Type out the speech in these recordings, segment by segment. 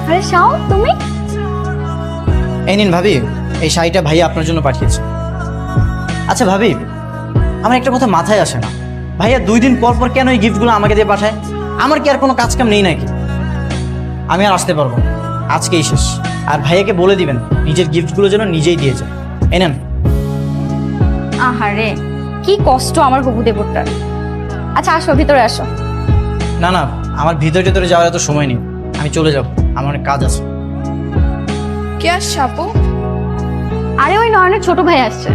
আরে শাও, তুমি? এই নিন ভাবি, এই শাড়িটা ভাইয়া আপনার জন্য পাঠিয়েছে। আচ্ছা ভাবি, আমার একটা কথা মাথায় আসে না, ভাইয়া 2 দিন পর পর কেন এই গিফটগুলো আমাকে দিয়ে পাঠায়? আমার কি আর কোনো কাজ কাম নেই নাকি? আমি আর আসতে পারবো না, আজকেই শেষ। আর ভাইয়াকে বলে দিবেন নিজের গিফটগুলো যেন নিজেই দিয়ে যায়। এই নেন। আহারে, কি কষ্ট আমার হবু দেবরটার। আচ্ছা আসো, ভিতরে আসো। না না, আমার ভিতরে যাওয়ার এত সময় নেই, আমি চলে যাব, আমার অনেক কাজ আছে। কে আসছে আপু? আরে ওই নয়নের ছোট ভাই আসছে।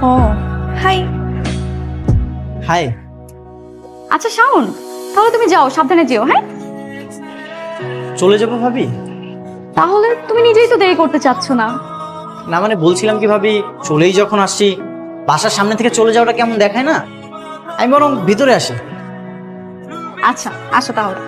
ও হাই। হাই। আচ্ছা শাওন, তাহলে তুমি যাও, সাবধানে যেও। হ্যাঁ, চলে যাবো ভাবি? তাহলে তুমি নিজেই তো দেরি করতে চাচ্ছ না। না মানে বলছিলাম কি ভাবি, চলেই যখন আসছি, বাসার সামনে থেকে চলে যাওয়াটা কেমন দেখায় না? আমি বরং ভিতরে আসি। আচ্ছা আসো তাহলে।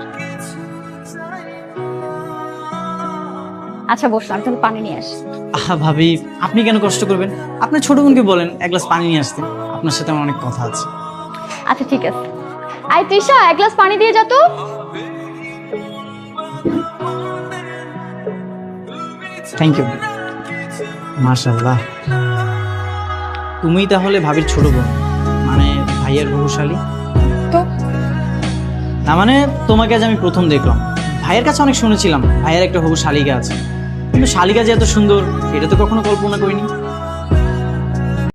আচ্ছা বসো, আমি তাহলে পানি নিয়ে আসি। আহা ভাবি, আপনি কেন কষ্ট করবেন? আপনার ছোট বোনকে বলেন এক গ্লাস পানি নিয়ে আসতে, আপনার সাথে আমার অনেক কথা আছে। আচ্ছা ঠিক আছে। আই তৃষা, এক গ্লাস পানি দিয়ে যা তো। Thank you. মাশাআল্লাহ, তুমিই তাহলে ভাবির ছোট বোন, মানে ভাইয়ের বউশালী? তো না মানে তোমাকে আজ আমি প্রথম দেখলাম। ভাইয়ের কাছে অনেক শুনেছিলাম ভাইয়ের একটা হবু শালিকা আছে, কিন্তু শালিকা যে এত সুন্দর এটা তো কখনো কল্পনা করিনি।